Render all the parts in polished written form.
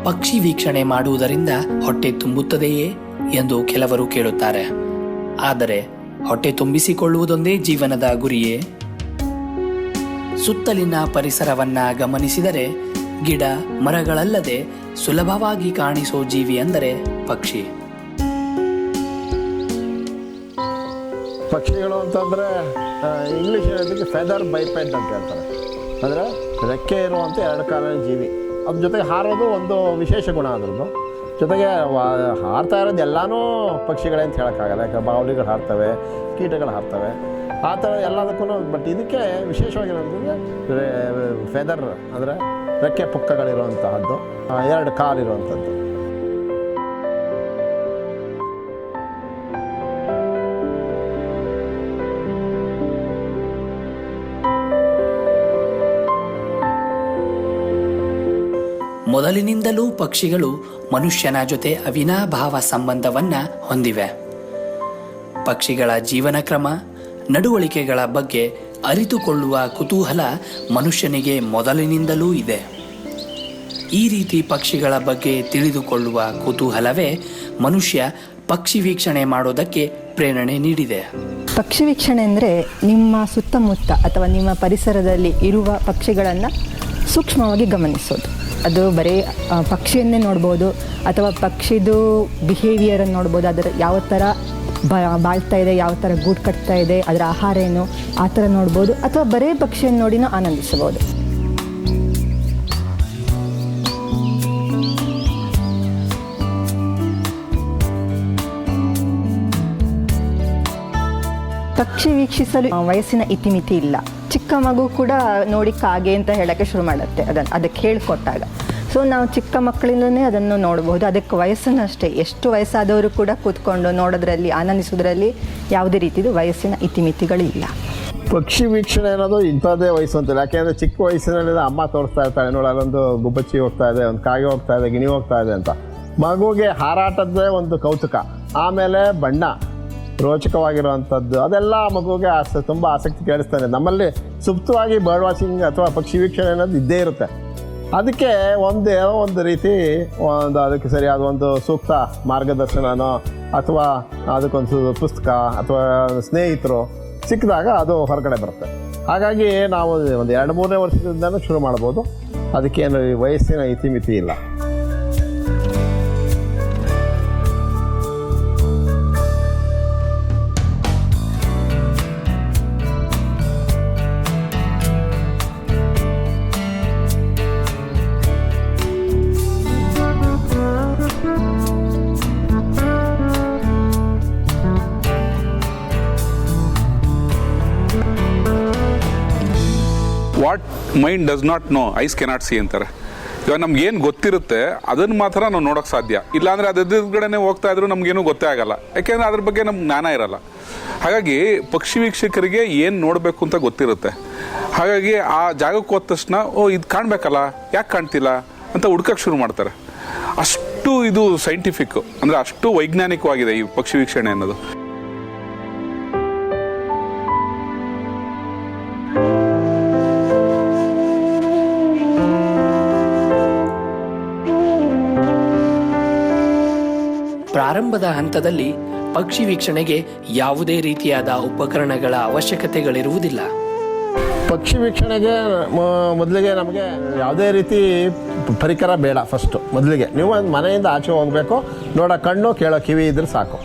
ಪಕ್ಷಿ ವೀಕ್ಷಣೆ ಮಾಡುವುದರಿಂದ ಹೊಟ್ಟೆ ತುಂಬುತ್ತದೆಯೇ ಎಂದು ಕೆಲವರು ಕೇಳುತ್ತಾರೆ. ಆದರೆ ಹೊಟ್ಟೆ ತುಂಬಿಸಿಕೊಳ್ಳುವುದೊಂದೇ ಜೀವನದ ಗುರಿಯೇ? ಸುತ್ತಲಿನ ಪರಿಸರವನ್ನ ಗಮನಿಸಿದರೆ ಗಿಡ ಮರಗಳಲ್ಲದೆ ಸುಲಭವಾಗಿ ಕಾಣಿಸೋ ಜೀವಿ ಅಂದರೆ ಪಕ್ಷಿ. ಪಕ್ಷಿಗಳು ಅಂತಂದರೆ ಇಂಗ್ಲೀಷ್ ಹೇಳೋದಕ್ಕೆ ಫೆದರ್ ಬೈಪೆಡ್ ಅಂತ ಹೇಳ್ತಾರೆ. ಅಂದರೆ ರೆಕ್ಕೆ ಇರುವಂಥ ಎರಡು ಕಾಲಿನ ಜೀವಿ. ಅದ್ರ ಜೊತೆಗೆ ಹಾರೋದು ಒಂದು ವಿಶೇಷ ಗುಣ ಅದರದ್ದು. ಜೊತೆಗೆ ಹಾರ್ತಾ ಇರೋದು ಎಲ್ಲನೂ ಪಕ್ಷಿಗಳೇ ಅಂತ ಹೇಳೋಕ್ಕಾಗಲ್ಲ. ಯಾಕೆ ಬಾವಲಿಗಳು ಹಾರ್ತವೆ, ಕೀಟಗಳು ಹಾರ್ತವೆ, ಆ ಥರ ಎಲ್ಲದಕ್ಕೂ. ಬಟ್ ಇದಕ್ಕೆ ವಿಶೇಷವಾಗಿರೋದಂದರೆ ಫೆದರ್ ಅಂದರೆ ರೆಕ್ಕೆ ಪುಕ್ಕಗಳಿರುವಂತಹದ್ದು, ಎರಡು ಕಾಲಿರುವಂಥದ್ದು. ಮೊದಲಿನಿಂದಲೂ ಪಕ್ಷಿಗಳು ಮನುಷ್ಯನ ಜೊತೆ ಅವಿನಾಭಾವ ಸಂಬಂಧವನ್ನ ಹೊಂದಿವೆ. ಪಕ್ಷಿಗಳ ಜೀವನ ಕ್ರಮ, ನಡವಳಿಕೆಗಳ ಬಗ್ಗೆ ಅರಿತುಕೊಳ್ಳುವ ಕುತೂಹಲ ಮನುಷ್ಯನಿಗೆ ಮೊದಲಿನಿಂದಲೂ ಇದೆ. ಈ ರೀತಿ ಪಕ್ಷಿಗಳ ಬಗ್ಗೆ ತಿಳಿದುಕೊಳ್ಳುವ ಕುತೂಹಲವೇ ಮನುಷ್ಯ ಪಕ್ಷಿ ವೀಕ್ಷಣೆ ಮಾಡೋದಕ್ಕೆ ಪ್ರೇರಣೆ ನೀಡಿದೆ. ಪಕ್ಷಿ ವೀಕ್ಷಣೆ ಅಂದರೆ ನಿಮ್ಮ ಸುತ್ತಮುತ್ತ ಅಥವಾ ನಿಮ್ಮ ಪರಿಸರದಲ್ಲಿ ಇರುವ ಪಕ್ಷಿಗಳನ್ನು ಸೂಕ್ಷ್ಮವಾಗಿ ಗಮನಿಸೋದು. ಅದು ಬರೀ ಪಕ್ಷಿಯನ್ನೇ ನೋಡ್ಬೋದು ಅಥವಾ ಪಕ್ಷಿದು ಬಿಹೇವಿಯರನ್ನು ನೋಡ್ಬೋದು. ಅದರ ಯಾವ ಥರ ಬಾಳ್ತಾ ಇದೆ, ಯಾವ ಥರ ಗೂಡು ಕಟ್ತಾ ಇದೆ, ಅದರ ಆಹಾರ ಏನು, ಆ ಥರ ನೋಡ್ಬೋದು. ಅಥವಾ ಬರೀ ಪಕ್ಷಿಯನ್ನು ನೋಡಿನೂ ಆನಂದಿಸಬಹುದು. ಪಕ್ಷಿ ವೀಕ್ಷಿಸಲು ವಯಸ್ಸಿನ ಇತಿಮಿತಿ ಇಲ್ಲ. ಚಿಕ್ಕ ಮಗು ಕೂಡ ನೋಡಿ ಕಾಗೆ ಅಂತ ಹೇಳೋಕ್ಕೆ ಶುರು ಮಾಡುತ್ತೆ ಅದಕ್ಕೆ ಹೇಳಿಕೊಟ್ಟಾಗ. ಸೊ ನಾವು ಚಿಕ್ಕ ಮಕ್ಕಳಿಂದಲೇ ಅದನ್ನು ನೋಡಬಹುದು. ಅದಕ್ಕೆ ವಯಸ್ಸನ್ನು ಅಷ್ಟೇ, ಎಷ್ಟು ವಯಸ್ಸಾದವರು ಕೂಡ ಕೂತ್ಕೊಂಡು ನೋಡೋದ್ರಲ್ಲಿ ಆನಂದಿಸೋದ್ರಲ್ಲಿ ಯಾವುದೇ ರೀತಿದು ವಯಸ್ಸಿನ ಇತಿಮಿತಿಗಳಿಲ್ಲ. ಪಕ್ಷಿ ವೀಕ್ಷಣೆ ಅನ್ನೋದು ಇಂಥದ್ದೇ ವಯಸ್ಸು ಅಂತಿಲ್ಲ. ಯಾಕೆಂದರೆ ಚಿಕ್ಕ ವಯಸ್ಸಿನಲ್ಲಿ ಅಮ್ಮ ತೋರಿಸ್ತಾ ಇರ್ತಾಳೆ, ನೋಡಿ ಅಲ್ಲೊಂದು ಗುಬ್ಬಚ್ಚಿ ಹೋಗ್ತಾ ಇದೆ, ಒಂದು ಕಾಗೆ ಹೋಗ್ತಾ ಇದೆ, ಗಿಣಿ ಹೋಗ್ತಾ ಇದೆ ಅಂತ. ಮಗುಗೆ ಹಾರಾಟದ್ದೇ ಒಂದು ಕೌತುಕ, ಆಮೇಲೆ ಬಣ್ಣ, ರೋಚಕವಾಗಿರುವಂಥದ್ದು, ಅದೆಲ್ಲ ಮಗುವಿಗೆ ತುಂಬ ಆಸಕ್ತಿ ಕೇಳಿಸ್ತಾನೆ. ನಮ್ಮಲ್ಲಿ ಸುಪ್ತವಾಗಿ ಬರ್ಡ್ ವಾಚಿಂಗ್ ಅಥವಾ ಪಕ್ಷಿ ವೀಕ್ಷಣೆ ಅನ್ನೋದು ಇದ್ದೇ ಇರುತ್ತೆ. ಅದಕ್ಕೆ ಒಂದು ರೀತಿ ಅದಕ್ಕೆ ಸರಿಯಾದ ಒಂದು ಸೂಕ್ತ ಮಾರ್ಗದರ್ಶನನೋ ಅಥವಾ ಅದಕ್ಕೊಂದು ಪುಸ್ತಕ ಅಥವಾ ಸ್ನೇಹಿತರು ಸಿಕ್ಕಿದಾಗ ಅದು ಹೊರಗಡೆ ಬರುತ್ತೆ. ಹಾಗಾಗಿ ನಾವು ಒಂದು 2-3ನೇ ವರ್ಷದಿಂದಲೂ ಶುರು ಮಾಡ್ಬೋದು. ಅದಕ್ಕೇನು ವಯಸ್ಸಿನ ಇತಿಮಿತಿ ಇಲ್ಲ. What mind does not know eyes cannot see ಅಂತಾರೆ. ಇವಾಗ ನಮ್ಗೆ ಏನು ಗೊತ್ತಿರುತ್ತೆ ಅದನ್ನು ಮಾತ್ರ ನಾವು ನೋಡೋಕೆ ಸಾಧ್ಯ. ಇಲ್ಲಾಂದರೆ ಅದು ಎದುರುಗಡೆನೆ ಹೋಗ್ತಾ ಇದ್ರು ನಮಗೇನು ಗೊತ್ತೇ ಆಗಲ್ಲ, ಯಾಕೆಂದರೆ ಅದ್ರ ಬಗ್ಗೆ ನಮ್ಗೆ ಜ್ಞಾನ ಇರಲ್ಲ. ಹಾಗಾಗಿ ಪಕ್ಷಿ ವೀಕ್ಷಕರಿಗೆ ಏನು ನೋಡಬೇಕು ಅಂತ ಗೊತ್ತಿರುತ್ತೆ. ಹಾಗಾಗಿ ಆ ಜಾಗಕ್ಕೆ ಹೋದ ತಕ್ಷಣ ಇದು ಕಾಣಬೇಕಲ್ಲ, ಯಾಕೆ ಕಾಣ್ತಿಲ್ಲ ಅಂತ ಹುಡ್ಕಕ್ಕೆ ಶುರು ಮಾಡ್ತಾರೆ. ಅಷ್ಟು ಇದು ಸೈಂಟಿಫಿಕ್, ಅಂದರೆ ಅಷ್ಟು ವೈಜ್ಞಾನಿಕವಾಗಿದೆ ಈ ಪಕ್ಷಿ ವೀಕ್ಷಣೆ ಅನ್ನೋದು. ಪ್ರಾರಂಭದ ಹಂತದಲ್ಲಿ ಪಕ್ಷಿ ವೀಕ್ಷಣೆಗೆ ಯಾವುದೇ ರೀತಿಯಾದ ಉಪಕರಣಗಳ ಅವಶ್ಯಕತೆಗಳಿರುವುದಿಲ್ಲ. ಪಕ್ಷಿ ವೀಕ್ಷಣೆಗೆ ಮೊದಲಿಗೆ ನಮಗೆ ಯಾವುದೇ ರೀತಿ ಪರಿಕರ ಬೇಡ. ಫಸ್ಟು ಮೊದಲಿಗೆ ನೀವು ಮನೆಯಿಂದ ಆಚೆ ಹೋಗಬೇಕು, ನೋಡೋ ಕಣ್ಣು ಕೇಳೋ ಕಿವಿ ಇದ್ರೆ ಸಾಕು.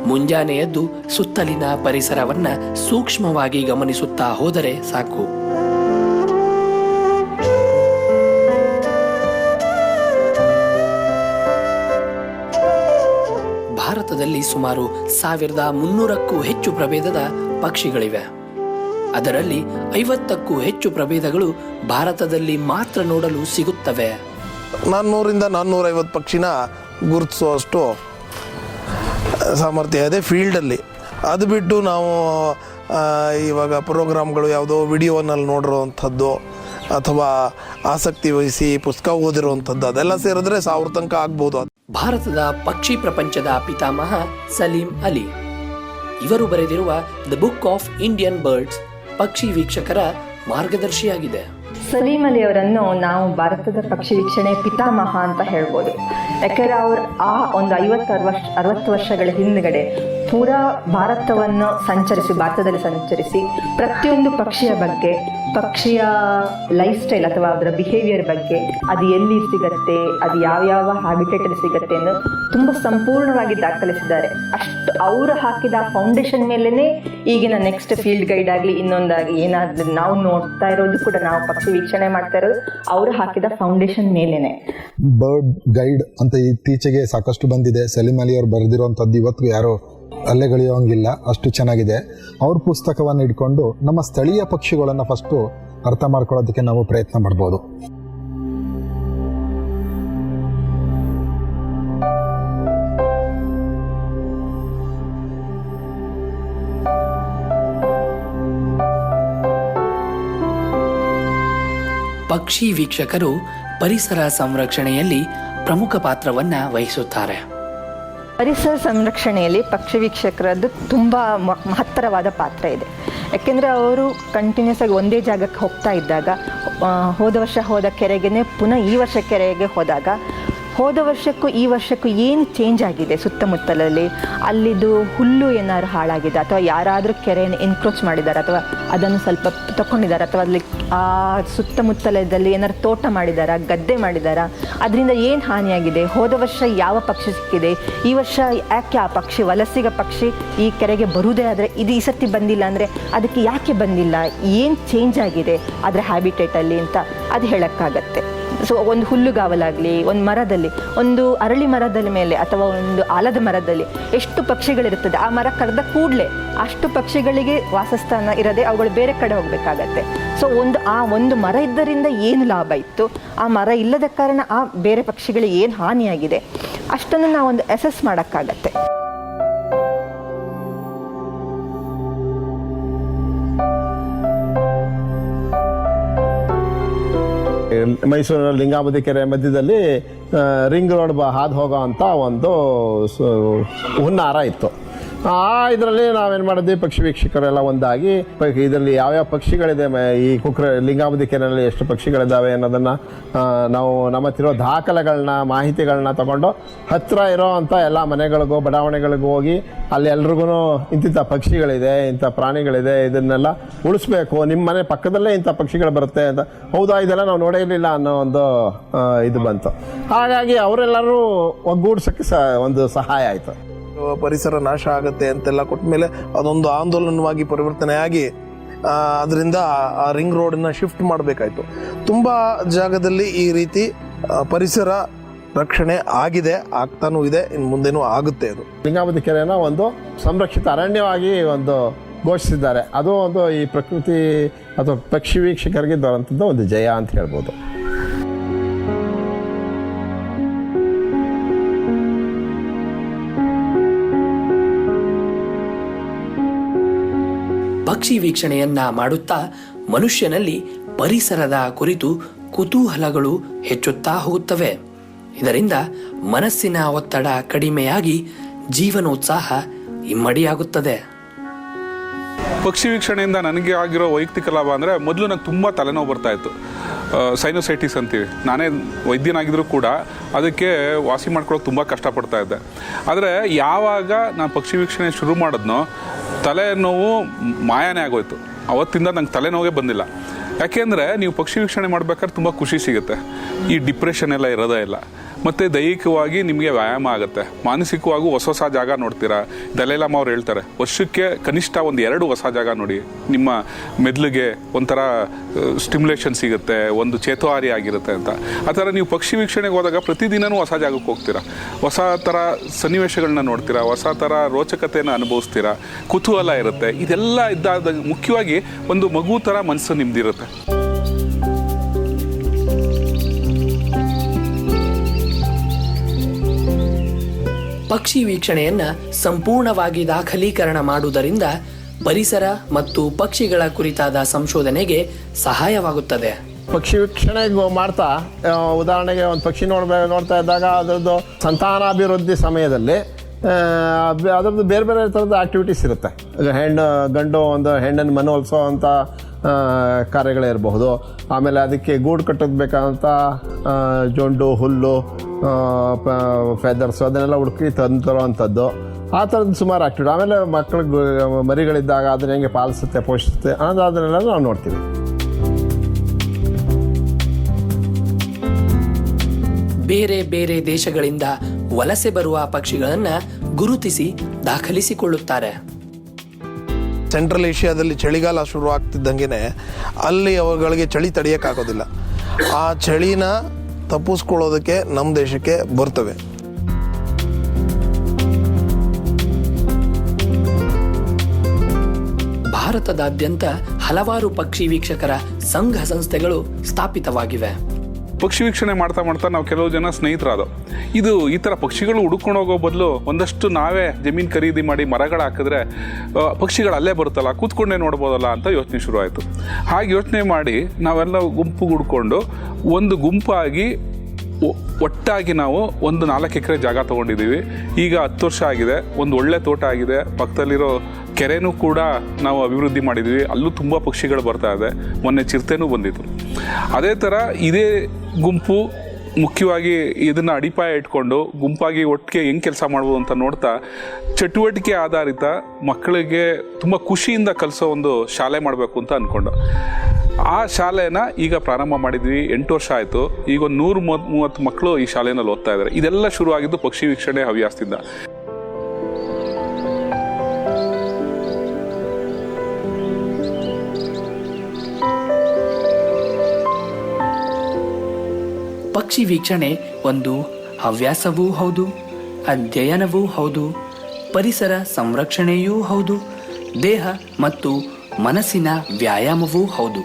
ಮುಂಜಾನೆ ಎದ್ದು ಸುತ್ತಲಿನ ಪರಿಸರವನ್ನ ಸೂಕ್ಷ್ಮವಾಗಿ ಗಮನಿಸುತ್ತಾ ಹೋದರೆ ಸಾಕು. ಭಾರತದಲ್ಲಿ ಸುಮಾರು 1300ಕ್ಕೂ ಹೆಚ್ಚು ಪ್ರಭೇದದ ಪಕ್ಷಿಗಳಿವೆ. ಅದರಲ್ಲಿ 50ಕ್ಕೂ ಹೆಚ್ಚು ಪ್ರಭೇದಗಳು ಭಾರತದಲ್ಲಿ ಮಾತ್ರ ನೋಡಲು ಸಿಗುತ್ತವೆ. 400ರಿಂದ 450 ಪಕ್ಷಿನ ಗುರುತಿಸುವಷ್ಟು ಸಾಮರ್ಥ್ಯ ಇದೆ ಫೀಲ್ಡಲ್ಲಿ. ಅದು ಬಿಟ್ಟು ನಾವು ಇವಾಗ ಪ್ರೋಗ್ರಾಮ್ಗಳು ಯಾವುದೋ ವಿಡಿಯೋನಲ್ಲಿ ನೋಡಿರೋವಂಥದ್ದು ಅಥವಾ ಆಸಕ್ತಿ ವಹಿಸಿ ಪುಸ್ತಕ ಓದಿರುವಂಥದ್ದು ಅದೆಲ್ಲ ಸೇರಿದ್ರೆ 1000 ತನಕ ಆಗ್ಬೋದು. ಭಾರತದ ಪಕ್ಷಿ ಪ್ರಪಂಚದ ಪಿತಾಮಹ ಸಲೀಂ ಅಲಿ ಇವರು ಬರೆದಿರುವ the book of Indian birds ಪಕ್ಷಿ ವೀಕ್ಷಕರ ಮಾರ್ಗದರ್ಶಿಯಾಗಿದೆ. ಸಲೀಂ ಅಲಿ ಅವರನ್ನು ನಾವು ಭಾರತದ ಪಕ್ಷಿ ವೀಕ್ಷಣೆ ಪಿತಾಮಹ ಅಂತ ಹೇಳ್ಬೋದು. ಯಾಕಂದರೆ ಅವರು ಆ ಒಂದು 50-60 ವರ್ಷಗಳ ಹಿಂದ್ಗಡೆ ಪೂರಾ ಭಾರತದಲ್ಲಿ ಸಂಚರಿಸಿ ಪ್ರತಿಯೊಂದು ಪಕ್ಷಿಯ ಬಗ್ಗೆ, ಪಕ್ಷಿಯ ಲೈಫ್ ಸ್ಟೈಲ್ ಅಥವಾ ಅದರ ಬಿಹೇವಿಯರ್ ಬಗ್ಗೆ, ಅದು ಎಲ್ಲಿ ಸಿಗತ್ತೆ, ಅದು ಯಾವ್ಯಾವ ಹ್ಯಾಬಿಟೇಟಲ್ಲಿ ಸಿಗತ್ತೆ ಎಂದು ತುಂಬ ಸಂಪೂರ್ಣವಾಗಿ ದಾಖಲಿಸಿದ್ದಾರೆ. ಅಷ್ಟು ಅವರು ಹಾಕಿದ ಫೌಂಡೇಶನ್ ಮೇಲೇ ಈಗಿನ ನೆಕ್ಸ್ಟ್ ಫೀಲ್ಡ್ ಗೈಡ್ ಆಗಲಿ ಇನ್ನೊಂದಾಗಿ ಏನಾದರೂ ನಾವು ನೋಡ್ತಾ ಇರೋದು ಕೂಡ, ನಾವು ಪಕ್ಷಿ ವೀಕ್ಷಣೆ ಮಾಡ್ತಾ ಇರೋದು ಅವರು ಹಾಕಿದ ಫೌಂಡೇಶನ್ ಮೇಲೇನೆ. ಬರ್ಡ್ ಗೈಡ್ ಅಂತ ಇತ್ತೀಚೆಗೆ ಸಾಕಷ್ಟು ಬಂದಿದೆ. ಸಲೀಂ ಅಲಿ ಅವರು ಬರೆದಿರುವಂಥದ್ದು ಇವತ್ತು ಯಾರೋ ಅಲ್ಲೆಗಳೆಯೋಂಗಿಲ್ಲ, ಅಷ್ಟು ಚೆನ್ನಾಗಿದೆ. ಅವ್ರ ಪುಸ್ತಕವನ್ನು ಇಟ್ಕೊಂಡು ನಮ್ಮ ಸ್ಥಳೀಯ ಪಕ್ಷಿಗಳನ್ನು ಫಸ್ಟು ಅರ್ಥ ಮಾಡ್ಕೊಳ್ಳೋದಕ್ಕೆ ನಾವು ಪ್ರಯತ್ನ ಮಾಡ್ಬೋದು. ಪಕ್ಷಿ ವೀಕ್ಷಕರು ಪರಿಸರ ಸಂರಕ್ಷಣೆಯಲ್ಲಿ ಪ್ರಮುಖ ಪಾತ್ರವನ್ನು ವಹಿಸುತ್ತಾರೆ. ಪರಿಸರ ಸಂರಕ್ಷಣೆಯಲ್ಲಿ ಪಕ್ಷಿ ವೀಕ್ಷಕರದ್ದು ತುಂಬ ಮಹತ್ತರವಾದ ಪಾತ್ರ ಇದೆ. ಯಾಕೆಂದರೆ ಅವರು ಕಂಟಿನ್ಯೂಸ್ ಆಗಿ ಒಂದೇ ಜಾಗಕ್ಕೆ ಹೋಗ್ತಾ ಇದ್ದಾಗ, ಹೋದ ವರ್ಷ ಹೋದ ಕೆರೆಗೆ ಪುನಃ ಈ ವರ್ಷ ಕೆರೆಗೆ ಹೋದಾಗ, ಹೋದ ವರ್ಷಕ್ಕೂ ಈ ವರ್ಷಕ್ಕೂ ಏನು ಚೇಂಜ್ ಆಗಿದೆ ಸುತ್ತಮುತ್ತಲಲ್ಲಿ, ಅಲ್ಲಿದು ಹುಲ್ಲು ಏನಾದ್ರು ಹಾಳಾಗಿದೆ, ಅಥವಾ ಯಾರಾದರೂ ಕೆರೆಯನ್ನು ಎನ್ಕ್ರೋಚ್ ಮಾಡಿದ್ದಾರೆ, ಅಥವಾ ಅದನ್ನು ಸ್ವಲ್ಪ ತಗೊಂಡಿದ್ದಾರೆ, ಅಥವಾ ಅಲ್ಲಿ ಆ ಸುತ್ತಮುತ್ತಲದಲ್ಲಿ ಏನಾದ್ರು ತೋಟ ಮಾಡಿದಾರಾ, ಗದ್ದೆ ಮಾಡಿದಾರಾ, ಅದರಿಂದ ಏನು ಹಾನಿಯಾಗಿದೆ, ಹೋದ ವರ್ಷ ಯಾವ ಪಕ್ಷಿ ಸಿಕ್ಕಿದೆ, ಈ ವರ್ಷ ಯಾಕೆ ಆ ಪಕ್ಷಿ ವಲಸಿಗ ಪಕ್ಷಿ ಈ ಕೆರೆಗೆ ಬರುವುದೇ ಆದರೆ ಇದು ಈ ಸರ್ತಿ ಬಂದಿಲ್ಲ ಅಂದರೆ ಅದಕ್ಕೆ ಯಾಕೆ ಬಂದಿಲ್ಲ, ಏನು ಚೇಂಜ್ ಆಗಿದೆ ಅದರ ಹ್ಯಾಬಿಟೇಟಲ್ಲಿ ಅಂತ ಅದು ಹೇಳೋಕ್ಕಾಗತ್ತೆ. ಸೊ ಒಂದು ಹುಲ್ಲುಗಾವಲಾಗಲಿ, ಒಂದು ಮರದಲ್ಲಿ, ಒಂದು ಅರಳಿ ಮರದಲ್ಲಿ ಮೇಲೆ ಅಥವಾ ಒಂದು ಆಲದ ಮರದಲ್ಲಿ ಎಷ್ಟು ಪಕ್ಷಿಗಳಿರ್ತದೆ, ಆ ಮರ ಕರೆದ ಕೂಡಲೇ ಅಷ್ಟು ಪಕ್ಷಿಗಳಿಗೆ ವಾಸಸ್ಥಾನ ಇರದೆ ಅವುಗಳು ಬೇರೆ ಕಡೆ ಹೋಗಬೇಕಾಗತ್ತೆ. ಸೊ ಒಂದು ಮರ ಇದ್ದರಿಂದ ಏನು ಲಾಭ ಇತ್ತು, ಆ ಮರ ಇಲ್ಲದ ಕಾರಣ ಆ ಬೇರೆ ಪಕ್ಷಿಗಳಿಗೆ ಏನು ಹಾನಿಯಾಗಿದೆ, ಅಷ್ಟನ್ನು ನಾವೊಂದು ಅಸೆಸ್ ಮಾಡೋಕ್ಕಾಗತ್ತೆ. ಮೈಸೂರಿನ ಲಿಂಗಾಬುದಿ ಕೆರೆ ಮಧ್ಯದಲ್ಲಿ ರಿಂಗ್ ರೋಡ್ ಹಾದು ಹೋಗೋ ಅಂಥ ಒಂದು ಹುನ್ನಾರ ಇತ್ತು. ಇದರಲ್ಲಿ ನಾವೇನು ಮಾಡಿದ್ವಿ, ಪಕ್ಷಿ ವೀಕ್ಷಕರೆಲ್ಲ ಒಂದಾಗಿ ಇದರಲ್ಲಿ ಯಾವ್ಯಾವ ಪಕ್ಷಿಗಳಿದೆ, ಈ ಲಿಂಗಾಬುದಿ ಕೆರೆಯಲ್ಲಿ ಎಷ್ಟು ಪಕ್ಷಿಗಳಿದ್ದಾವೆ ಅನ್ನೋದನ್ನು ನಾವು ನಮ್ಮ ಹತ್ತಿರೋ ದಾಖಲೆಗಳನ್ನ, ಮಾಹಿತಿಗಳನ್ನ ತಗೊಂಡು ಹತ್ತಿರ ಇರೋ ಅಂಥ ಎಲ್ಲ ಮನೆಗಳಿಗೂ ಬಡಾವಣೆಗಳಿಗೂ ಹೋಗಿ ಅಲ್ಲಿ ಎಲ್ರಿಗೂ ಇಂತಿಂಥ ಪಕ್ಷಿಗಳಿದೆ, ಇಂಥ ಪ್ರಾಣಿಗಳಿದೆ, ಇದನ್ನೆಲ್ಲ ಉಳಿಸ್ಬೇಕು, ನಿಮ್ಮ ಮನೆ ಪಕ್ಕದಲ್ಲೇ ಇಂಥ ಪಕ್ಷಿಗಳು ಬರುತ್ತೆ ಅಂತ. ಹೌದಾ, ಇದೆಲ್ಲ ನಾವು ನೋಡಿರಲಿಲ್ಲ ಅನ್ನೋ ಒಂದು ಇದು ಬಂತು. ಹಾಗಾಗಿ ಅವರೆಲ್ಲರೂ ಒಗ್ಗೂಡ್ಸೋಕ್ಕೆ ಒಂದು ಸಹಾಯ ಆಯಿತು. ಪರಿಸರ ನಾಶ ಆಗುತ್ತೆ ಅಂತೆಲ್ಲ ಕೊಟ್ಟ ಮೇಲೆ ಅದೊಂದು ಆಂದೋಲನವಾಗಿ ಪರಿವರ್ತನೆ ಆಗಿ ಅದರಿಂದ ಆ ರಿಂಗ್ ರೋಡನ್ನ ಶಿಫ್ಟ್ ಮಾಡಬೇಕಾಯ್ತು. ತುಂಬ ಜಾಗದಲ್ಲಿ ಈ ರೀತಿ ಪರಿಸರ ರಕ್ಷಣೆ ಆಗಿದೆ, ಆಗ್ತಾನೂ ಇದೆ, ಇನ್ನು ಮುಂದೆನೂ ಆಗುತ್ತೆ. ಅದು ಲಿಂಗಾಬುದಿ ಕೆರೆನ ಒಂದು ಸಂರಕ್ಷಿತ ಅರಣ್ಯವಾಗಿ ಒಂದು ಘೋಷಿಸಿದ್ದಾರೆ. ಅದು ಒಂದು ಈ ಪ್ರಕೃತಿ ಅಥವಾ ಪಕ್ಷಿ ವೀಕ್ಷಕರಿಗೆ ದೊರೆತಂಥ ಒಂದು ಜಯ ಅಂತ ಹೇಳ್ಬೋದು. ಪಕ್ಷಿ ವೀಕ್ಷಣೆಯನ್ನ ಮಾಡುತ್ತಾ ಮನುಷ್ಯನಲ್ಲಿ ಪರಿಸರದ ಕುರಿತು ಕುತೂಹಲಗಳು ಹೆಚ್ಚುತ್ತಾ ಹೋಗುತ್ತವೆ. ಇದರಿಂದ ಮನಸ್ಸಿನ ಒತ್ತಡ ಕಡಿಮೆಯಾಗಿ ಜೀವನೋತ್ಸಾಹ ಇಮ್ಮಡಿಯಾಗುತ್ತದೆ. ಪಕ್ಷಿ ವೀಕ್ಷಣೆಯಿಂದ ನನಗೆ ಆಗಿರೋ ವೈಯಕ್ತಿಕ ಲಾಭ ಅಂದರೆ, ಮೊದಲು ನನಗೆ ತುಂಬ ತಲೆನೋವು ಬರ್ತಾಯಿತ್ತು, ಸೈನೋಸೈಟಿಸ್ ಅಂತೀವಿ. ನಾನೇ ವೈದ್ಯನಾಗಿದ್ದರೂ ಕೂಡ ಅದಕ್ಕೆ ವಾಸಿ ಮಾಡ್ಕೊಳ್ಳೋಕೆ ತುಂಬ ಕಷ್ಟಪಡ್ತಾ ಇದ್ದೆ. ಆದರೆ ಯಾವಾಗ ನಾನು ಪಕ್ಷಿ ವೀಕ್ಷಣೆ ಶುರು ಮಾಡಿದ್ನೋ ತಲೆನೋವು ಮಾಯನೇ ಆಗೋಯ್ತು. ಅವತ್ತಿಂದ ನಂಗೆ ತಲೆನೋವೇ ಬಂದಿಲ್ಲ. ಯಾಕೆಂದರೆ ನೀವು ಪಕ್ಷಿ ವೀಕ್ಷಣೆ ಮಾಡ್ಬೇಕಾದ್ರೆ ತುಂಬ ಖುಷಿ ಸಿಗುತ್ತೆ, ಈ ಡಿಪ್ರೆಷನ್ ಎಲ್ಲ ಇರೋದೇ ಇಲ್ಲ. ಮತ್ತು ದೈಹಿಕವಾಗಿ ನಿಮಗೆ ವ್ಯಾಯಾಮ ಆಗುತ್ತೆ, ಮಾನಸಿಕವಾಗೂ ಹೊಸ ಹೊಸ ಜಾಗ ನೋಡ್ತೀರಾ. ದಲೈ ಲಾಮಾ ಅವ್ರು ಹೇಳ್ತಾರೆ, ವರ್ಷಕ್ಕೆ ಕನಿಷ್ಠ 2 ಹೊಸ ಜಾಗ ನೋಡಿ, ನಿಮ್ಮ ಮೆದುಳಿಗೆ ಒಂಥರ ಸ್ಟಿಮ್ಯುಲೇಷನ್ ಸಿಗುತ್ತೆ, ಒಂದು ಚೇತೋಹಾರಿ ಆಗಿರುತ್ತೆ ಅಂತ. ಆ ಥರ ನೀವು ಪಕ್ಷಿ ವೀಕ್ಷಣೆಗೆ ಹೋದಾಗ ಪ್ರತಿದಿನವೂ ಹೊಸ ಜಾಗಕ್ಕೆ ಹೋಗ್ತೀರಾ, ಹೊಸ ಥರ ಸನ್ನಿವೇಶಗಳನ್ನ ನೋಡ್ತೀರಾ, ಹೊಸ ಥರ ರೋಚಕತೆಯನ್ನು ಅನುಭವಿಸ್ತೀರಾ, ಕುತೂಹಲ ಇರುತ್ತೆ. ಇದೆಲ್ಲ ಇದ್ದಾಗ ಮುಖ್ಯವಾಗಿ ಒಂದು ಮಗು ಥರ ಮನಸ್ಸು ನಿಮ್ದಿರುತ್ತೆ. ಪಕ್ಷಿ ವೀಕ್ಷಣೆಯನ್ನ ಸಂಪೂರ್ಣವಾಗಿ ದಾಖಲೀಕರಣ ಮಾಡುವುದರಿಂದ ಪರಿಸರ ಮತ್ತು ಪಕ್ಷಿಗಳ ಕುರಿತಾದ ಸಂಶೋಧನೆಗೆ ಸಹಾಯವಾಗುತ್ತದೆ. ಪಕ್ಷಿ ವೀಕ್ಷಣೆ ಮಾಡ್ತಾ, ಉದಾಹರಣೆಗೆ ಒಂದು ಪಕ್ಷಿ ನೋಡ್ತಾ ಇದ್ದಾಗ ಅದರದ್ದು ಸಂತಾನಾಭಿವೃದ್ಧಿ ಸಮಯದಲ್ಲಿ ಅದರದ್ದು ಬೇರೆ ಬೇರೆ ಥರದ ಆ್ಯಕ್ಟಿವಿಟೀಸ್ ಇರುತ್ತೆ. ಗಂಡು ಒಂದು ಹೆಣ್ಣನ್ನು ಮನವೊಲಿಸೋ ಅಂಥ ಕಾರ್ಯಗಳಿರಬಹುದು. ಆಮೇಲೆ ಅದಕ್ಕೆ ಗೂಡು ಕಟ್ಟೋದು ಬೇಕಾದಂಥ ಜೊಂಡು, ಹುಲ್ಲು, ಫೆದರ್ಸು ಅದನ್ನೆಲ್ಲ ಹುಡುಕಿ ತರೋ ಅಂಥದ್ದು, ಆ ಥರದ್ದು ಸುಮಾರು ಆ್ಯಕ್ಟಿವಿಟಿ. ಆಮೇಲೆ ಮಕ್ಕಳಿಗೆ ಮರಿಗಳಿದ್ದಾಗ ಅದನ್ನ ಹೆಂಗೆ ಪಾಲಿಸುತ್ತೆ, ಪೋಷಿಸುತ್ತೆ ಅನ್ನೋದನ್ನೆಲ್ಲ ನಾವು ನೋಡ್ತೀವಿ. ಬೇರೆ ಬೇರೆ ದೇಶಗಳಿಂದ ವಲಸೆ ಬರುವ ಪಕ್ಷಿಗಳನ್ನು ಗುರುತಿಸಿ ದಾಖಲಿಸಿಕೊಳ್ಳುತ್ತಾರೆ. ಸೆಂಟ್ರಲ್ ಏಷ್ಯಾದಲ್ಲಿ ಚಳಿಗಾಲ ಶುರು ಆಗ್ತಿದ್ದಂಗೆ ಅಲ್ಲಿ ಅವುಗಳಿಗೆ ಚಳಿ ತಡೆಯೋಕ್ಕಾಗೋದಿಲ್ಲ. ಆ ಚಳಿನ ತಪ್ಪಿಸ್ಕೊಳ್ಳೋದಕ್ಕೆ ನಮ್ಮ ದೇಶಕ್ಕೆ ಬರ್ತವೆ. ಭಾರತದಾದ್ಯಂತ ಹಲವಾರು ಪಕ್ಷಿ ವೀಕ್ಷಕರ ಸಂಘ ಸಂಸ್ಥೆಗಳು ಸ್ಥಾಪಿತವಾಗಿವೆ. ಪಕ್ಷಿ ವೀಕ್ಷಣೆ ಮಾಡ್ತಾ ಮಾಡ್ತಾ ನಾವು ಕೆಲವು ಜನ ಸ್ನೇಹಿತರಾದವು. ಈ ಥರ ಪಕ್ಷಿಗಳು ಹುಡ್ಕೊಂಡು ಹೋಗೋ ಬದಲು ಒಂದಷ್ಟು ನಾವೇ ಜಮೀನು ಖರೀದಿ ಮಾಡಿ ಮರಗಳು ಹಾಕಿದ್ರೆ ಪಕ್ಷಿಗಳು ಅಲ್ಲೇ ಬರುತ್ತಲ್ಲ, ಕೂತ್ಕೊಂಡೇ ನೋಡ್ಬೋದಲ್ಲ ಅಂತ ಯೋಚನೆ ಶುರು ಆಯಿತು. ಹಾಗೆ ಯೋಚನೆ ಮಾಡಿ ನಾವೆಲ್ಲ ಗುಂಪು ಹುಡ್ಕೊಂಡು ಒಂದು ಗುಂಪಾಗಿ ಒಟ್ಟಾಗಿ ನಾವು ಒಂದು 4 ಎಕರೆ ಜಾಗ ತೊಗೊಂಡಿದ್ದೀವಿ. ಈಗ 10 ವರ್ಷ ಆಗಿದೆ. ಒಂದು ಒಳ್ಳೆ ತೋಟ ಆಗಿದೆ. ಪಕ್ಕದಲ್ಲಿರೋ ಕೆರೆನೂ ಕೂಡ ನಾವು ಅಭಿವೃದ್ಧಿ ಮಾಡಿದ್ವಿ. ಅಲ್ಲೂ ತುಂಬ ಪಕ್ಷಿಗಳು ಬರ್ತಾ ಇದೆ. ಮೊನ್ನೆ ಚಿರತೆನೂ ಬಂದಿತ್ತು. ಅದೇ ಥರ ಇದೇ ಗುಂಪು ಮುಖ್ಯವಾಗಿ ಇದನ್ನು ಅಡಿಪಾಯ ಇಟ್ಕೊಂಡು ಗುಂಪಾಗಿ ಒಟ್ಟಿಗೆ ಹೆಂಗೆ ಕೆಲಸ ಮಾಡ್ಬೋದು ಅಂತ ನೋಡ್ತಾ ಚಟುವಟಿಕೆ ಆಧಾರಿತ ಮಕ್ಕಳಿಗೆ ತುಂಬ ಖುಷಿಯಿಂದ ಕಲಿಸೋ ಒಂದು ಶಾಲೆ ಮಾಡಬೇಕು ಅಂತ ಅಂದ್ಕೊಂಡು ಆ ಶಾಲೆನ ಈಗ ಪ್ರಾರಂಭ ಮಾಡಿದ್ವಿ. 8 ವರ್ಷ ಆಯಿತು. ಈಗ ಒಂದು 130 ಮಕ್ಕಳು ಈ ಶಾಲೆಯಲ್ಲಿ ಓದ್ತಾ ಇದ್ದಾರೆ. ಇದೆಲ್ಲ ಶುರುವಾಗಿದ್ದು ಪಕ್ಷಿ ವೀಕ್ಷಣೆ ಹವ್ಯಾಸದಿಂದ. ಪಕ್ಷಿ ವೀಕ್ಷಣೆ ಒಂದು ಹವ್ಯಾಸವೂ ಹೌದು, ಅಧ್ಯಯನವೂ ಹೌದು, ಪರಿಸರ ಸಂರಕ್ಷಣೆಯೂ ಹೌದು, ದೇಹ ಮತ್ತು ಮನಸ್ಸಿನ ವ್ಯಾಯಾಮವೂ ಹೌದು.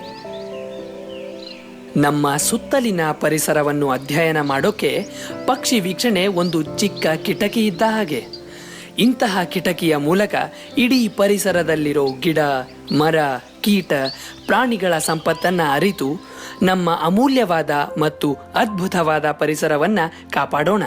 ನಮ್ಮ ಸುತ್ತಲಿನ ಪರಿಸರವನ್ನು ಅಧ್ಯಯನ ಮಾಡೋಕೆ ಪಕ್ಷಿ ವೀಕ್ಷಣೆ ಒಂದು ಚಿಕ್ಕ ಕಿಟಕಿ ಇದ್ದ ಹಾಗೆ. ಇಂತಹ ಕಿಟಕಿಯ ಮೂಲಕ ಇಡೀ ಪರಿಸರದಲ್ಲಿರೋ ಗಿಡ, ಮರ, ಕೀಟ, ಪ್ರಾಣಿಗಳ ಸಂಪತ್ತನ್ನು ಅರಿತು ನಮ್ಮ ಅಮೂಲ್ಯವಾದ ಮತ್ತು ಅದ್ಭುತವಾದ ಪರಿಸರವನ್ನು ಕಾಪಾಡೋಣ.